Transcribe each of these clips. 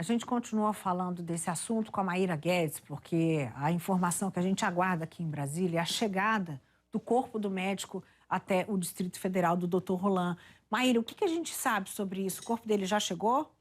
gente continua falando desse assunto com a Maíra Guedes, porque a informação que a gente aguarda aqui em Brasília é a chegada do corpo do médico até o Distrito Federal, do Dr. Roland. Maíra, o que a gente sabe sobre isso? O corpo dele já chegou?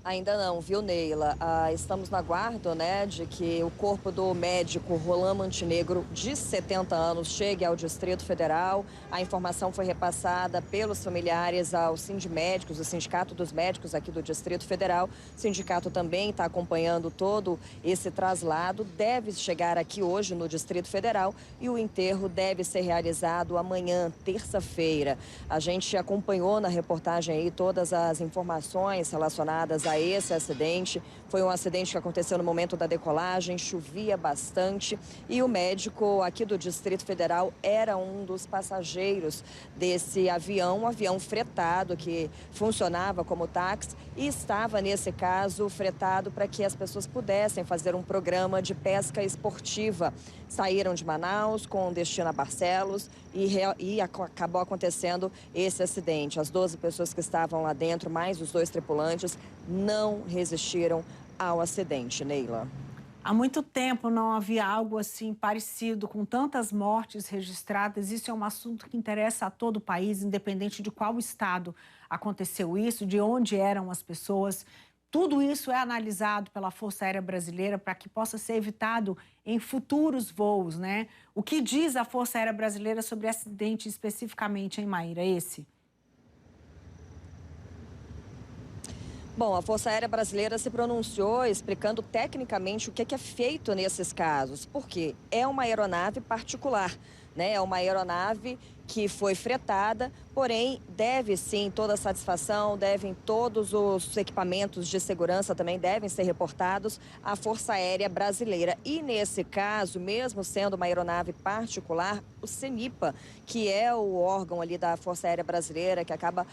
Ainda não, viu, Neila? Estamos na guarda, né, de que o corpo do médico Roland Montenegro, de 70 anos, chegue ao Distrito Federal. A informação foi repassada pelos familiares ao Sindimédicos, o Sindicato dos Médicos aqui do Distrito Federal. O sindicato também está acompanhando todo esse traslado. Deve chegar aqui hoje no Distrito Federal e o enterro deve ser realizado amanhã, terça-feira. A gente acompanhou na reportagem aí todas as informações relacionadas a esse acidente. Foi um acidente que aconteceu no momento da decolagem, chovia bastante e o médico aqui do Distrito Federal era um dos passageiros desse avião, um avião fretado que funcionava como táxi e estava, nesse caso, fretado para que as pessoas pudessem fazer um programa de pesca esportiva. Saíram de Manaus com destino a Barcelos e acabou acontecendo esse acidente. As 12 pessoas que estavam lá dentro, mais os 2 tripulantes, não resistiram ao acidente, Neila. Há muito tempo não havia algo assim parecido, com tantas mortes registradas. Isso é um assunto que interessa a todo o país, independente de qual estado aconteceu isso, de onde eram as pessoas. Tudo isso é analisado pela Força Aérea Brasileira para que possa ser evitado em futuros voos, né? O que diz a Força Aérea Brasileira sobre acidente especificamente, hein, Maíra, esse? Bom, a Força Aérea Brasileira se pronunciou explicando tecnicamente o que é feito nesses casos, porque é uma aeronave particular, né? É uma aeronave que foi fretada, porém deve sim toda a satisfação, devem todos os equipamentos de segurança também devem ser reportados à Força Aérea Brasileira. E nesse caso, mesmo sendo uma aeronave particular, o CENIPA, que é o órgão ali da Força Aérea Brasileira que acaba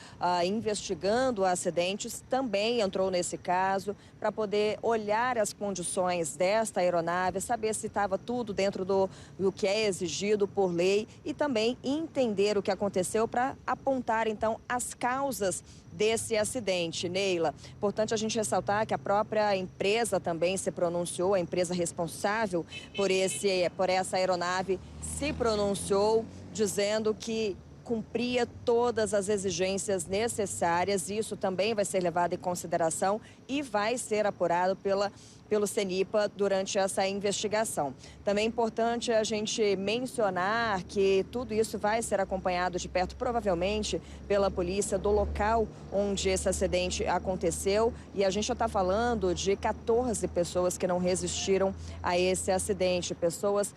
investigando acidentes, também entrou nesse caso para poder olhar as condições desta aeronave, saber se estava tudo dentro do que é exigido por lei e também entender o que aconteceu para apontar, então, as causas desse acidente, Neila. Importante a gente ressaltar que a própria empresa também se pronunciou, a empresa responsável por essa aeronave se pronunciou, dizendo que cumpria todas as exigências necessárias. Isso também vai ser levado em consideração e vai ser apurado pelo CENIPA durante essa investigação. Também é importante a gente mencionar que tudo isso vai ser acompanhado de perto, provavelmente pela polícia do local onde esse acidente aconteceu. E a gente já está falando de 14 pessoas que não resistiram a esse acidente. Pessoas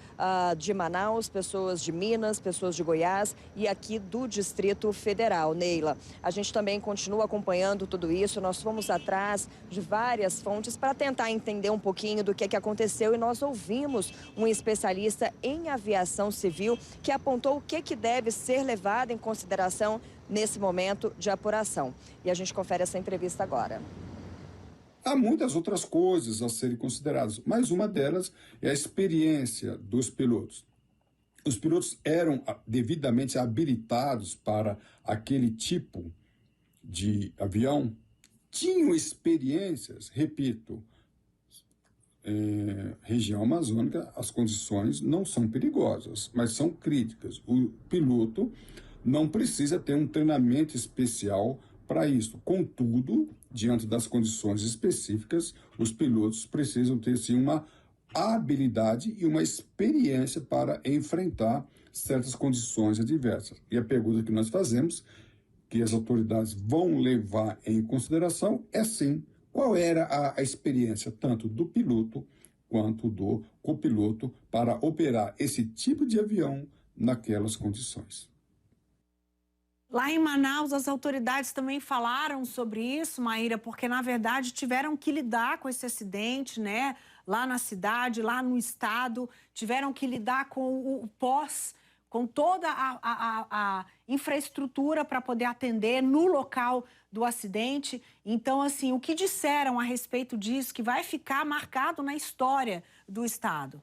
de Manaus, pessoas de Minas, pessoas de Goiás e aqui do Distrito Federal. Neila, a gente também continua acompanhando tudo isso. Nós fomos atrás de várias fontes para tentar entender um pouquinho do que aconteceu e nós ouvimos um especialista em aviação civil que apontou o que deve ser levado em consideração nesse momento de apuração. E a gente confere essa entrevista agora. Há muitas outras coisas a serem consideradas, mas uma delas é a experiência dos pilotos. Os pilotos eram devidamente habilitados para aquele tipo de avião, tinham experiências, repito, região amazônica, as condições não são perigosas, mas são críticas. O piloto não precisa ter um treinamento especial para isso. Contudo, diante das condições específicas, os pilotos precisam ter sim uma habilidade e uma experiência para enfrentar certas condições adversas. E a pergunta que nós fazemos, que as autoridades vão levar em consideração, é sim, qual era a experiência tanto do piloto quanto do copiloto para operar esse tipo de avião naquelas condições. Lá em Manaus, as autoridades também falaram sobre isso, Maíra, porque, na verdade, tiveram que lidar com esse acidente, né? Lá na cidade, lá no estado, tiveram que lidar com o pós, com toda a infraestrutura para poder atender no local do acidente. Então, assim, o que disseram a respeito disso, que vai ficar marcado na história do estado?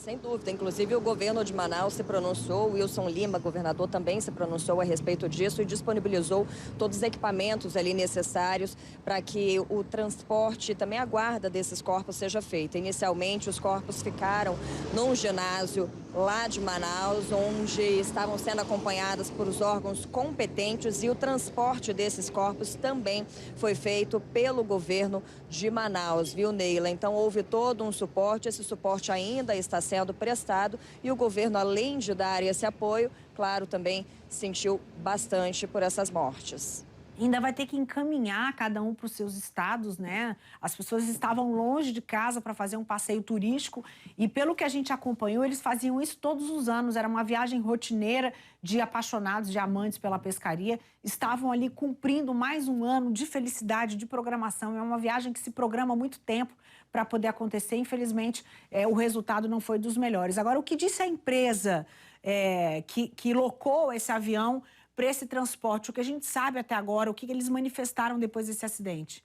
Sem dúvida. Inclusive, o governo de Manaus se pronunciou, o Wilson Lima, governador, também se pronunciou a respeito disso e disponibilizou todos os equipamentos ali necessários para que o transporte e também a guarda desses corpos seja feita. Inicialmente, os corpos ficaram num ginásio lá de Manaus, onde estavam sendo acompanhados por os órgãos competentes, e o transporte desses corpos também foi feito pelo governo de Manaus, viu, Neila? Então, houve todo um suporte, esse suporte ainda está sendo prestado e o governo, além de dar esse apoio, claro, também sentiu bastante por essas mortes. Ainda vai ter que encaminhar cada um para os seus estados, né? As pessoas estavam longe de casa para fazer um passeio turístico e, pelo que a gente acompanhou, eles faziam isso todos os anos. Era uma viagem rotineira de apaixonados, de amantes pela pescaria. Estavam ali cumprindo mais um ano de felicidade, de programação. É uma viagem que se programa há muito tempo para poder acontecer. Infelizmente, o resultado não foi dos melhores. Agora, o que disse a empresa que locou esse avião para esse transporte? O que a gente sabe até agora, o que eles manifestaram depois desse acidente?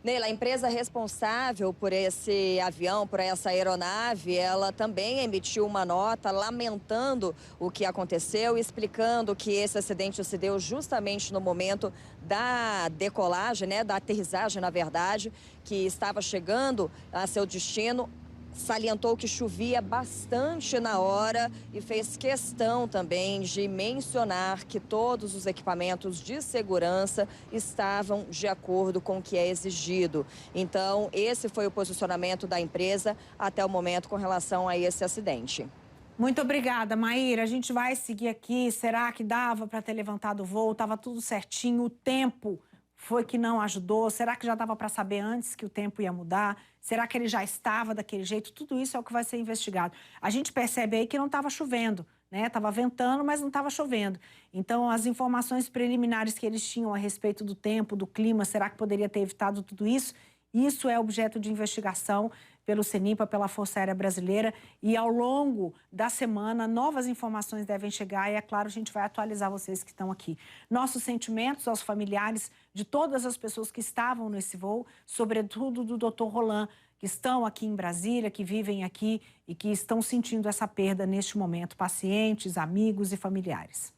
Neila, a empresa responsável por esse avião, por essa aeronave, ela também emitiu uma nota lamentando o que aconteceu, explicando que esse acidente se deu justamente no momento da decolagem, né, da aterrissagem, na verdade, que estava chegando a seu destino. Salientou que chovia bastante na hora e fez questão também de mencionar que todos os equipamentos de segurança estavam de acordo com o que é exigido. Então, esse foi o posicionamento da empresa até o momento com relação a esse acidente. Muito obrigada, Maíra. A gente vai seguir aqui. Será que dava para ter levantado o voo? Estava tudo certinho, o tempo foi que não ajudou? Será que já dava para saber antes que o tempo ia mudar? Será que ele já estava daquele jeito? Tudo isso é o que vai ser investigado. A gente percebe aí que não estava chovendo, né? Estava ventando, mas não estava chovendo. Então, as informações preliminares que eles tinham a respeito do tempo, do clima, será que poderia ter evitado tudo isso? Isso é objeto de investigação pelo CENIPA, pela Força Aérea Brasileira, e ao longo da semana novas informações devem chegar e, é claro, a gente vai atualizar vocês que estão aqui. Nossos sentimentos aos familiares de todas as pessoas que estavam nesse voo, sobretudo do Dr. Roland, que estão aqui em Brasília, que vivem aqui e que estão sentindo essa perda neste momento, pacientes, amigos e familiares.